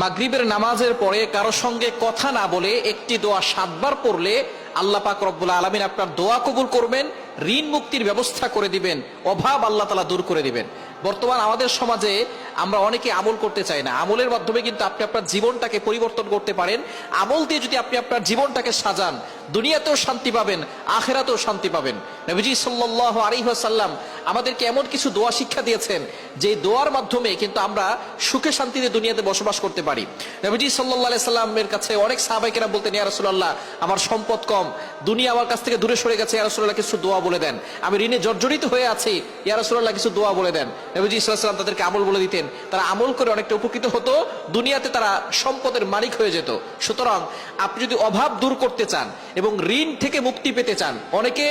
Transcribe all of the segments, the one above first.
মাগরিবের নামাজের পরে কারো সঙ্গে কথা না বলে একটি দোয়া 7 বার পড়লে আল্লাহ পাক রব্বুল আলামিন আপনার দোয়া কবুল করবেন, ঋণ মুক্তির ব্যবস্থা করে দিবেন, অভাব আল্লাহ তাআলা দূর করে দিবেন। বর্তমান আমাদের সমাজে আমরা অনেকে আমল করতে চাই না। আমলের মাধ্যমে কিন্তু আপনি আপনার জীবনটাকে পরিবর্তন করতে পারেন। আমল দিয়ে যদি আপনি আপনার জীবনটাকে সাজান, দুনিয়াতেও শান্তি পাবেন, আখিরাতেও শান্তি পাবেন। নবীজি সাল্লাল্লাহু আলাইহি ওয়াসাল্লাম আমাদেরকে এমন কিছু দোয়া শিক্ষা দিয়েছেন যে দোয়ার মাধ্যমে কিন্তু আমরা সুখে শান্তিতে দুনিয়াতে বসবাস করতে পারি। নবীজি সাল্লাল্লাহু আলাইহি সাল্লামের কাছে অনেক সাহাবায়ে কেরাম বলতেন, ইয়া রাসূলুল্লাহ, আমার সম্পদ কম, দুনিয়া আমার কাছ থেকে দূরে সরে গেছে, ইয়া রাসূলুল্লাহ কিছু দোয়া বলে দেন। আমি ঋণে জর্জরিত হয়ে আছি, ইয়া রাসূলুল্লাহ কিছু দোয়া বলে দেন। নবীজি সাল্লাল্লাহু আলাইহি ওয়াসাল্লাম তাদেরকে আমল বলে দিতেন। তারা আমল করে অনেকটা উপকৃত হতো, দুনিয়াতে তারা সম্পদের মালিক হয়ে যেত। সুতরাং আপনি যদি অভাব দূর করতে চান এবং ঋণ থেকে মুক্তি পেতে চান, অনেকে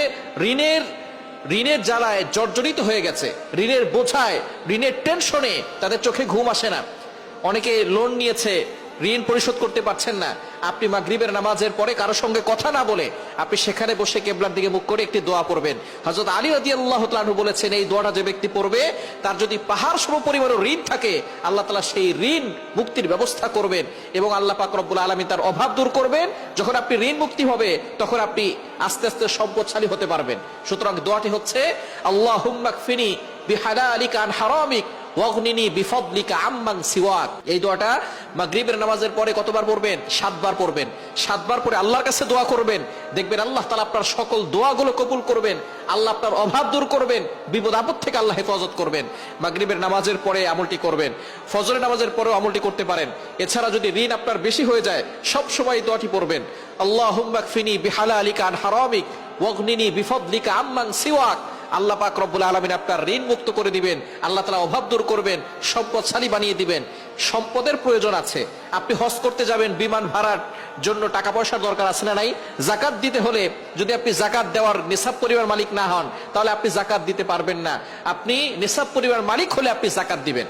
ঋণের জ্বালায় জর্জরিত হয়ে গেছে, ঋণের বোঝায়, ঋণের টেনশনে তাদের চোখে ঘুম আসে না। অনেকে লোন নিয়েছে, ঋণ পরিশোধ করতে পারছেন না। আপনি মাগরিবের নামাজের পরে কারো সঙ্গে কথা না বলে আপনি সেখানে বসে কিবলার দিকে মুখ করে একটি দোয়া পড়বেন। হযরত আলী রাদিয়াল্লাহু তাআলা আনহু বলেছেন, এই দোয়াটা যে ব্যক্তি পড়বে তার যদি পাহাড় সম পরিমাণ ঋণ থাকে, আল্লাহ তাআলা সেই ঋণ মুক্তির ব্যবস্থা করবেন এবং আল্লাহ পাক রব্বুল আলামিন তার অভাব দূর করবেন। যখন আপনি ঋণ মুক্তি হবে তখন আপনি আস্তে আস্তে সম্পদশালী হতে পারবেন। সুতরাং দোয়াটি হচ্ছে, আল্লাহুম্মা কফিনি বিহালালিকা আন হারামিক ওয়াগনিনি বিফদলিকা আম্মান সিওয়াক। এই দোয়াটা মাগরিবের নামাজের পরে কতবার পড়বেন? 7 বার পড়বেন। 7 বার পরে আল্লাহর কাছে দোয়া করবেন, দেখবেন আল্লাহ তাআলা আপনার সকল দোয়াগুলো কবুল করবেন, আল্লাহ আপনার অভাব দূর করবেন, বিপদ আপদ থেকে আল্লাহ হেফাজত করবেন। মাগরিবের নামাজের পরে আমলটি করবেন, ফজরের নামাজের পরেও আমলটি করতে পারেন। এছাড়া যদি ঋণ আপনার বেশি হয়ে যায়, সব সময় দোয়াটি পড়বেন, আল্লাহুম্মা কফিনি বিহালালিকা আন হারামিক ওয়াগনিনি বিফদলিকা আম্মান সিওয়াক। আল্লাহ পাক রব্বুল আলামিন আপনার ঋণ মুক্ত করে দিবেন, আল্লাহ তাআলা অভাব দূর করবেন, সম্পদশালী বানিয়ে দিবেন। সম্পদের প্রয়োজন আছে, আপনি হজ করতে যাবেন, বিমান ভাড়ার জন্য টাকা পয়সার দরকার আছে না নাই? যাকাত দিতে হলে যদি আপনি যাকাত দেওয়ার নিসাব পরিমাণ মালিক না হন, তাহলে আপনি যাকাত দিতে পারবেন না। আপনি নিসাব পরিমাণ মালিক হলে আপনি যাকাত দিবেন।